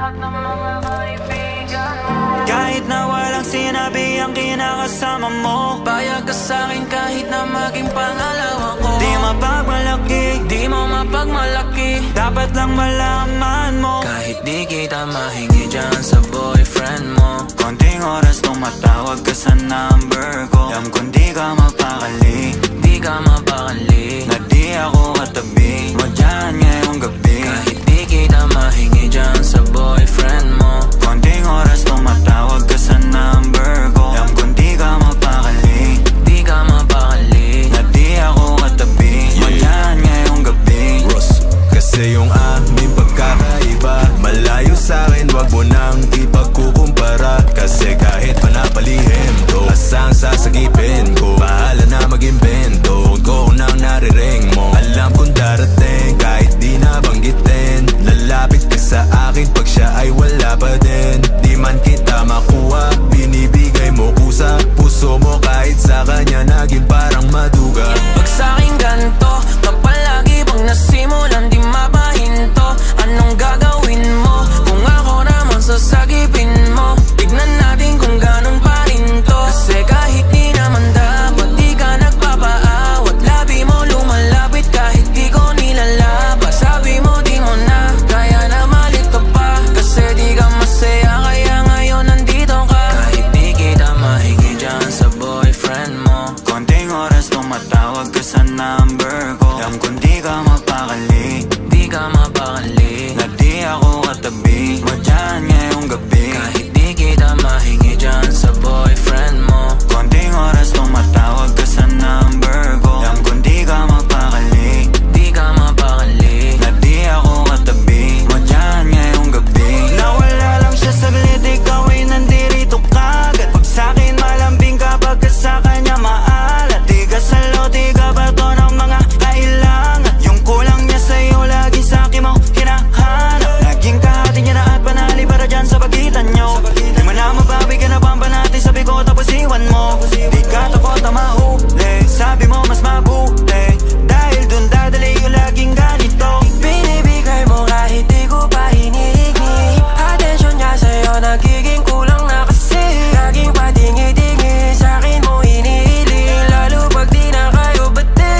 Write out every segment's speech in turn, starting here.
lahat ng mga kaibigan mo. Kahit na walang sinabi ang kinakasama mo, payag ka sa'kin kahit na maging pangalawa ko. di mapagmalaki, Di mo mapagmalaki, dapat lang malaman mo. kahit di kita mahingi dyan sa boyfriend mo. Konting oras tumatawag ka sa number ko. Alam kong di ka mapakali, Di ka mapakali, na di ako katabi mo dyan ngayong gabi. kahit di kita mahingi dyan sa boyfriend mo. Konting oras tumatawag ka sa number ko. Alam kong di ka mapakali, Di ka mapakali, na di ako katabi mo dyan ngayong gabi. Ross, kasi yung aming pagkakaiba malayo sa'kin, wag mo nang ipagkukumpara. Kasi kahit panapalihim to, asang sasagipin ko, bahala na mag-invento. Huwag ko nang nariring mo, alam kong darating kahit di nabanggitin. Lalapit ka sa akin pag siya ay wala pa din. Di man kita makuha, binibigay mo kusa. Puso mo kahit sa kanya naging parang maduga. pag sa'kin ganto, kapalagi bang nasimulan di mapahinto. Anong gagawin mo kung ako naman sasagipin mo? Tignan natin kung ganun pa rin to. Kasi kahit di naman dapat, di ka nagpapaawat. Labi mo lumalapit kahit di ko nilalaba. Sabi mo di mo na kaya na malito pa, kasi di ka masaya kaya ngayon nandito ka. Kahit di kita mahingi dyan sa boyfriend mo. Konting oras tumatawag ka sa number ko. Alam kong di ka mapakali, Di ka mapakali, na di ako katabi mo dyan ngayong gabi. kahit di kita mahingi dyan sa boyfriend mo. Konting oras tumatawag ka sa number ko. Alam kong di ka mapakali, Di ka mapakali, na di ako katabi mo dyan ngayong gabi. Nawala lang siya saglit, ikaw ay nandirito kagad. Pag sa'kin malambing kapag ka sa kanya maalat. Di ka salo, di ka bato ng mga kailangan. Yung kulang niya sa'yo lagi sa'kin mo hinahanap. Naging kahati niya na at panali para dyan sa pagitan nyo. Di mo na mabawi ka na pamba natin, sabi ko tapos iwan mo. Di ka takot na mahuli, sabi mo mas mabuti, dahil dun dadali yung laging ganito. binibigay mo kahit di ko pa hinihingi. Atensyon niya sa'yo nagiging kulang na kasi. Laging patingi-tingi sa'kin mo hinihiling, lalo pag di na kayo bati.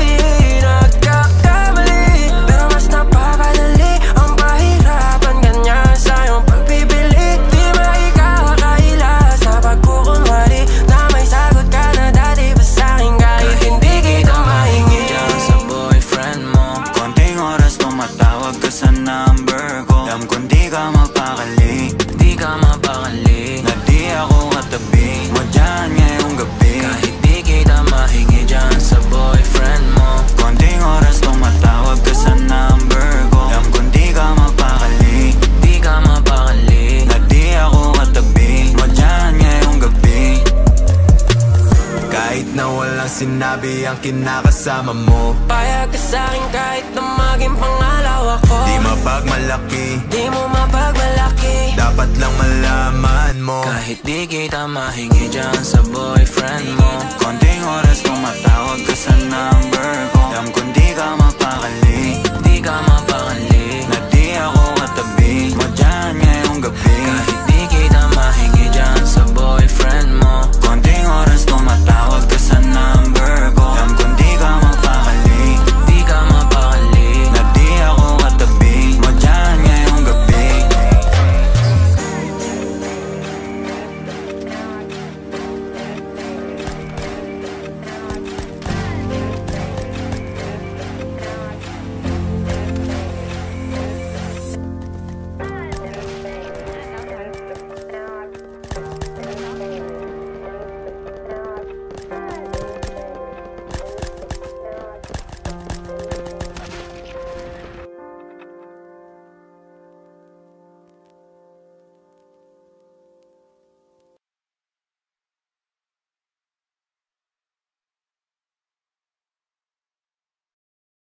Nagkakamali, pero mas napapadali ang pahirapan kanya sa'yong pagpipili. Di maikakakaila sa pagkukunwari na may sagot ka na dati pa sa'kin kahit hindi kita mahingi dyan sa boyfriend mo. Konting oras tumatawag ka sa number ko. Alam kong di ka mapakali, Di ka mapakali, na di ako katabi mo dyan ngayong gabi. kahit di kita mahingi dyan sa boyfriend mo. Konting oras tumatawag ka sa number ko. Alam kong di ka mapakali, Di ka mapakali, na di ako katabi mo dyan ngayong gabi. Kahit na walang sinabi ang kinakasama mo, payag ka sa'kin kahit na maging pangalawa ko. di mapagmalaki, Di mo mapagmalaki, dapat lang malaman mo. kahit di kita mahingi dyan sa boyfriend mo. Konting oras tumatawag ka sa number ko. Alam kong